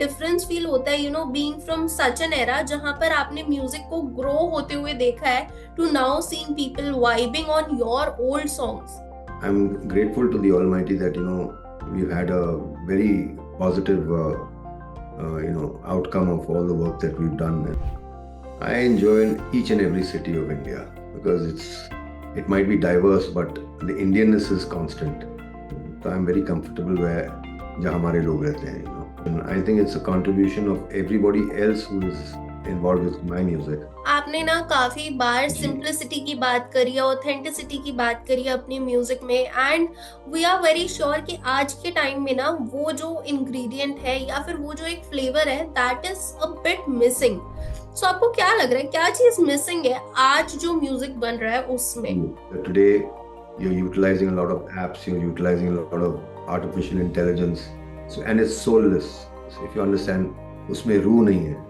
Difference feel होता है being from such an era जहां पर आपने म्यूजिक को ग्रो होते हुए देखा है to now seeing people vibing on your old songs? I'm grateful to the Almighty that we've had a very positive outcome of all the work that we've done. I enjoy each and every city of India because it might be diverse, but the Indianness is constant. So I'm very comfortable where जहाँ हमारे लोग रहते हैं. And I think it's a contribution of everybody else who is involved with my music. आपने ना काफी बार जी. Simplicity की बात करी है, ऑथेंटिसिटी की बात करी है अपने म्यूजिक में, and we are very sure कि आज के टाइम में ना वो जो इंग्रेडिएंट है या फिर वो जो एक फ्लेवर है that is a bit missing. So आपको क्या लग रहा है, क्या चीज मिसिंग है आज जो म्यूजिक बन रहा है उसमें? Today, you're utilizing a lot of apps, you're utilizing a lot of artificial intelligence, and it's soulless. So if you understand, उसमें रूह नहीं है.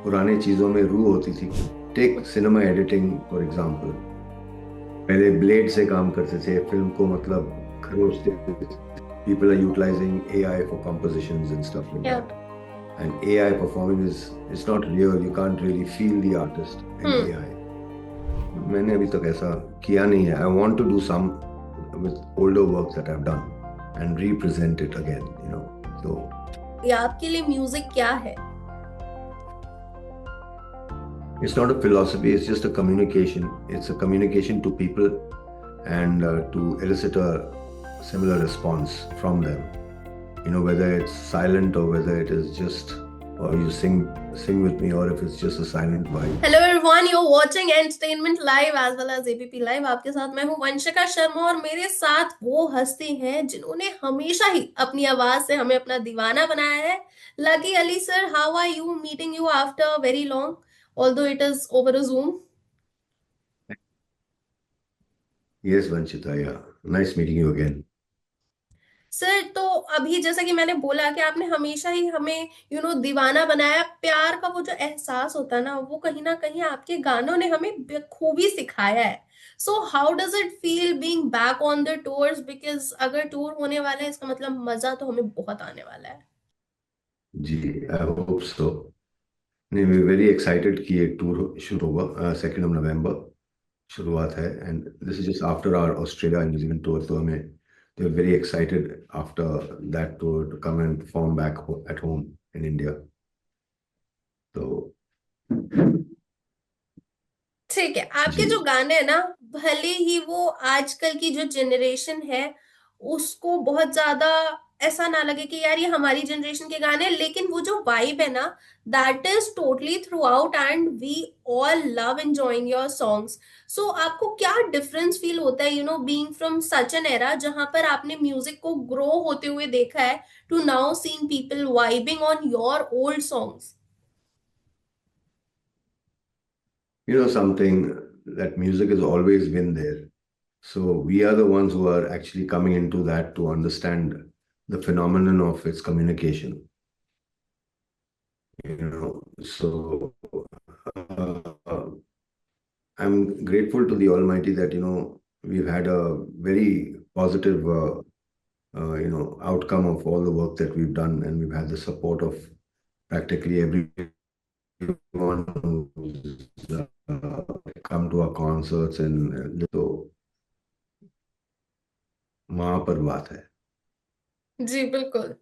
पुराने चीजों में रूह होती थी. Take cinema editing for example. पहले ब्लेड से काम करते थे, फिल्म को मतलब खरोचते थे. People are utilizing AI for compositions and stuff like Yeah. that. And AI performing it's not real. You can't really feel the artist in AI. मैंने अभी तक ऐसा किया नहीं है. I want to do some with older works that I've done and represent it again, So या आपके लिए म्यूजिक क्या है? it's not a philosophy, it's just a communication. It's a communication to people and to elicit a similar response from them. Whether it's silent or whether it is just, or you sing with me, or if it's just a silent vibe. Hello everyone, you are watching entertainment live as well as ABP live. आपके साथ मैं हूं वंशिका शर्मा और मेरे साथ वो हस्ती हैं जिन्होंने हमेशा ही अपनी आवाज से हमें अपना दीवाना बनाया है. Lucky Ali sir, how are you? Meeting you after very long, although it is over a zoom. Yes, Vanchita, yeah. Nice meeting you again. Sir, तो अभी जैसा कि मैंने बोला कि आपने हमेशा ही हमें दीवाना बनाया. प्यार का वो जो एहसास होता है ना कहीं आपके गानों ने हमें बखूबी सिखाया है. So how does it feel being back on the tours? Because अगर टूर होने वाला है इसका मतलब मजा तो हमें बहुत आने वाला है. जी, आई होप सो. नहीं, वी वेरी एक्साइटेड कि एक टूर शुरू हुआ. 2 नवंबर शुरुआत है. And this is just after our Australia and New Zealand tour. तो हमें they are very excited after that tour to come and perform back at home in India. तो ठीक है, आपके जी. जो गाने हैं ना, भले ही वो आजकल की जो जनरेशन है उसको बहुत ज्यादा ऐसा ना लगे कि यार ये हमारी जनरेशन के गाने हैं, लेकिन वो जो वाइब है ना that is totally throughout and we all love enjoying your songs. So आपको क्या डिफरेंस फील होता है being from such an era जहां पर आपने म्यूजिक को ग्रो होते हुए देखा है to now seeing people vibing on your old songs? Something, that music has always been there. So we are the ones who are actually coming into that to understand the phenomenon of its communication. So uh, I'm grateful to the Almighty that we've had a very positive outcome of all the work that we've done, and we've had the support of practically everyone who's come to our concerts. And तो वहां पर बात है. जी बिल्कुल.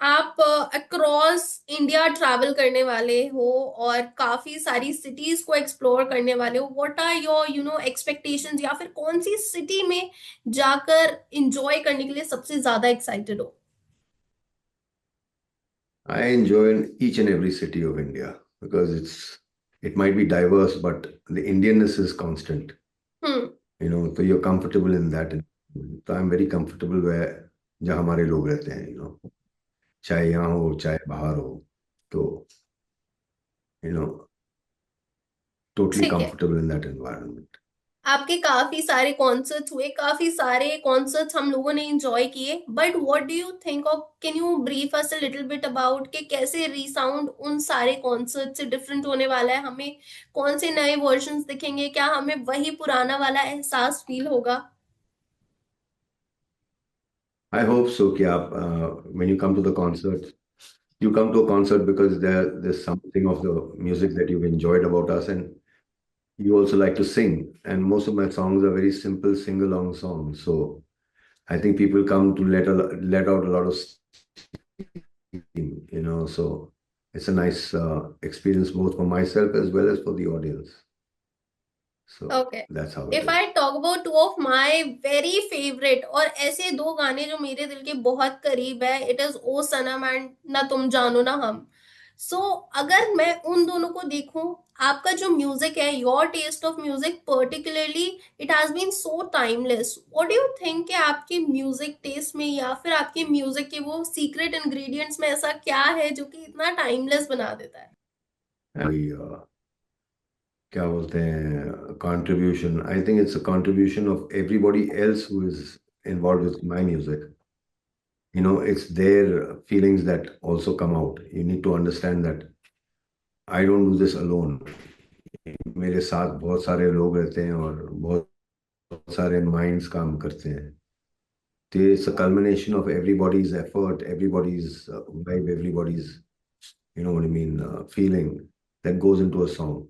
आप across India travel करने वाले हो और काफी सारी सिटीज को एक्सप्लोर करने वाले हो. व्हाट आर योर एक्सपेक्टेशंस, या फिर कौन सी सिटी में जाकर एंजॉय करने के लिए सबसे ज्यादा एक्साइटेड हो? I enjoy each and every city of India because it might be diverse, but the Indianness is constant. Hmm. So you're comfortable in that. So I'm very comfortable where जहाँ हमारे लोग रहते हैं. चाहे यहाँ हो चाहे बाहर हो. तो you know totally ठीक है. comfortable in that environment. आपके काफी सारे कॉन्सर्ट्स हुए, काफी सारे कॉन्सर्ट्स हम लोगों ने एंजॉय किए, but what do you think of, can you brief us a little bit about कि कैसे रीसाउंड उन सारे कॉन्सर्ट से डिफरेंट होने वाला है? हमें कौन से नए वर्जन्स दिखेंगे? क्या हमें वही पुराना वाला एहसास फील होगा? I hope so कि आप when you come to the concert, You come to a concert because there's something of the music that you've enjoyed about us, and you also like to sing. And most of my songs are very simple sing-along songs. So I think people come to let out a lot of steam. So it's a nice experience both for myself as well as for the audience. So okay, that's how it if is. I talk about two of my very favourite और ऐसे दो गाने जो मेरे दिल के बहुत करीब है, it is O Sanam and Na Tum जानो ना हम। सो अगर मैं उन दोनों को देखूं, आपका जो म्यूजिक है, your taste of music particularly, it has been so timeless. What do you think कि आपके म्यूजिक टेस्ट में या फिर आपके म्यूजिक के वो सीक्रेट इंग्रेडिएंट्स में ऐसा क्या है जो कि इतना टाइमलेस बना देता है? And क्या बोलते हैं contribution. I think it's a contribution of everybody else who is involved with my music. It's their feelings that also come out. You need to understand that I don't do this alone. मेरे साथ बहुत सारे लोग रहते हैं और बहुत सारे minds काम करते हैं. It's a culmination of everybody's effort, everybody's vibe, everybody's, what I mean, feeling that goes into a song.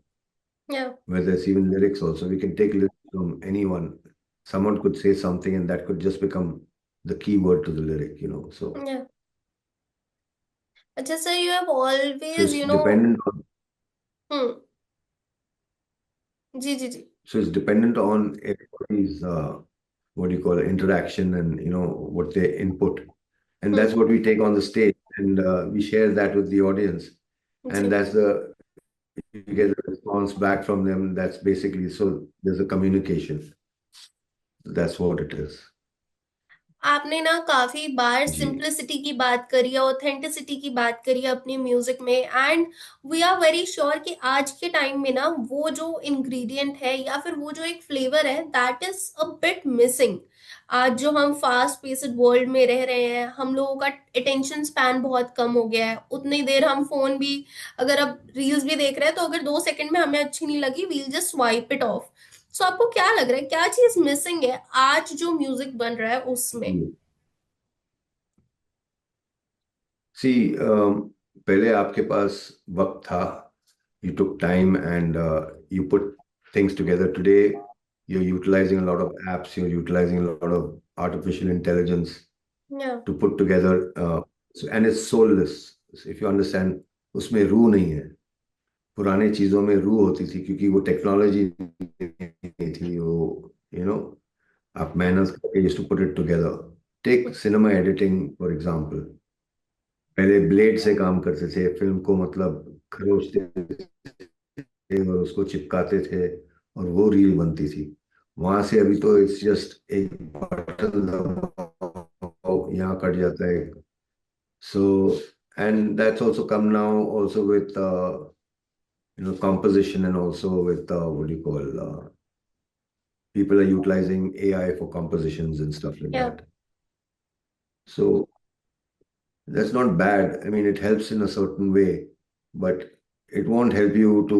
या Whether it's even lyrics also. We can take lyrics from anyone. Someone could say something and that could just become the key word to the lyric. So या अच्छा सर, you have so always it's dependent on hmm, जी जी जी। so it's dependent on everybody's what do you call it, interaction and what they input. And that's hmm, what we take on the stage and we share that with the audience. And जी। you get a response back from them. That's basically, so there's a communication. That's what it is. आपने ना काफी बार G. Simplicity की बात करी है, authenticity की बात करी है अपनी म्यूजिक में, and we are very sure कि आज के टाइम में ना वो जो इंग्रेडिएंट है या फिर वो जो एक फ्लेवर है, that is a bit missing. आज जो हम फास्ट पेस्ड वर्ल्ड में रह रहे हैं, हम लोगों का अटेंशन स्पैन बहुत कम हो गया है। उतनी देर हम फोन भी, अगर अब रील्स भी देख रहे हैं तो अगर 2 सेकंड में हमें अच्छी नहीं लगी, we'll just swipe it off. So आपको क्या लग रहा है, क्या चीज मिसिंग है आज जो म्यूजिक बन रहा है उसमें? See, पहले आपके पास वक्त था. You took time and you put things together. Today, you're utilizing a lot of apps. You're utilizing a lot of artificial intelligence या to put together. And it's soulless. If you understand, उसमें रूह नहीं है. पुराने चीजों में रूह होती थी क्योंकि वो टेक्नोलॉजी नहीं थी. वो आप मेहनत करके used to put it together. Take cinema editing for example. पहले ब्लेड से काम करते थे. फिल्म को मतलब खरोचते थे और उसको चिपकाते थे और वो रील बनती थी. वहां से अभी तो इट्स जस्ट एक बटन दबाओ, यहाँ कट जाता है. So, and that's also come now also with composition and also with what do you call people are utilizing AI for compositions and stuff like या that. So that's not bad. I mean, it helps in a certain way, but it won't help you to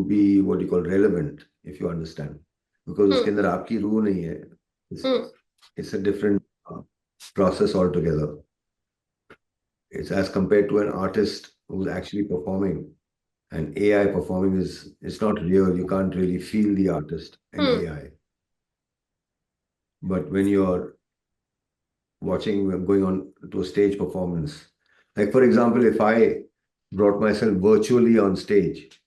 be what you call relevant, if you understand, because उसके हम्म, अंदर आपकी रूह नहीं है. It's, hmm, it's a different process altogether. It's as compared to an artist who's actually performing. And AI performing is it's not real. You can't really feel the artist in hmm, AI. But when you're watching going on to a stage performance, like for example, if I brought myself virtually on stage,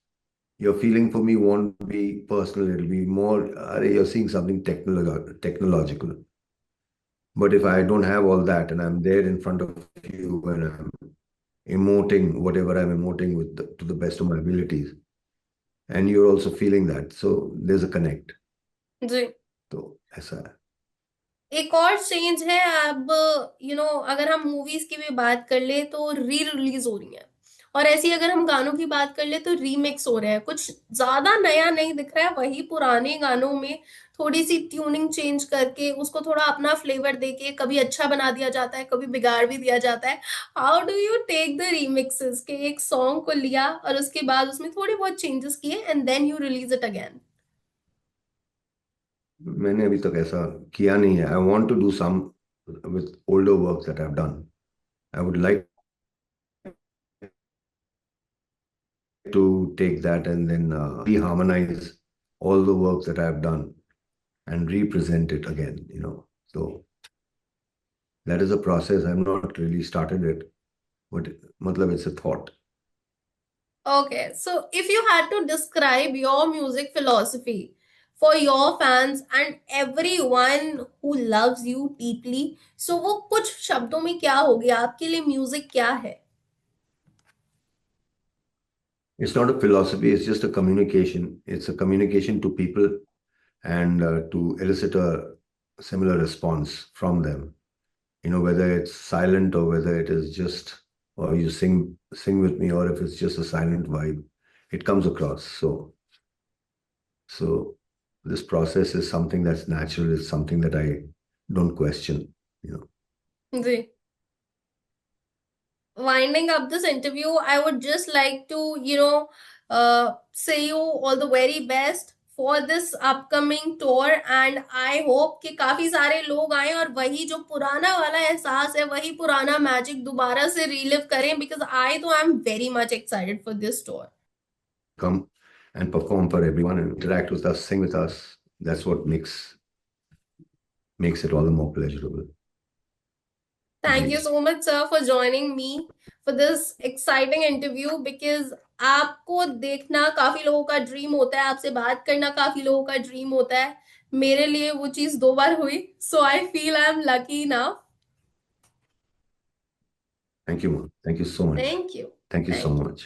your feeling for me won't be personal. It'll be more, you're seeing something technological. But if I don't have all that and I'm there in front of you and I'm emoting whatever I'm emoting with to the best of my abilities, and you're also feeling that, so there's a connect. जी। तो ऐसा है. एक और change है अब, अगर हम movies की भी बात कर ले तो री रिलीज हो रही है, और ऐसी अगर हम गानों की बात कर ले तो रीमिक्स हो रहे हैं। कुछ ज्यादा नया नहीं दिख रहा है, वही पुराने गानों में थोड़ी सी ट्यूनिंग चेंज करके उसको थोड़ा अपना फ्लेवर देके कभी अच्छा बना दिया जाता है, कभी बिगाड़ भी दिया जाता है। How do you take the remixes के एक सॉन्ग को लिया और उसके बाद उसमें थोड़े बहुत चेंजेस किए and then you release it again? मैंने अभी तक ऐसा किया नहीं है. I want to do some with older works that I've done. I would like to take that and then reharmonize all the work that I've done and represent it again, you know. So that is a process. I've not really started it, but matlab it's a thought. Okay, so if you had to describe your music philosophy for your fans and everyone who loves you deeply, so वो कुछ शब्दों में क्या होगी आपके लिए music क्या है? It's not a philosophy, it's just a communication. It's a communication to people and to elicit a similar response from them. You know, whether it's silent or whether it is just, or you sing with me, or if it's just a silent vibe, it comes across. So this process is something that's natural. It's something that I don't question, you know. Ji. Winding up this interview, I would just like to, say you all the very best for this upcoming tour and I hope कि काफी सारे लोग आए और वही जो पुराना वाला एहसास है वही पुराना मैजिक दोबारा से रीलिव करें because I am very much excited for this tour. Come and perform for everyone and interact with us, sing with us. That's what makes it all the more pleasurable. Thank you so much, sir, for joining me for this exciting interview because आपको देखना काफी लोगों का dream होता है, आपसे बात करना काफी लोगों का ड्रीम होता है. मेरे लिए वो चीज 2 बार हुई, so I feel I am lucky now. Thank you, Mom. Thank you so much. Thank you. Thank you so thank you. much.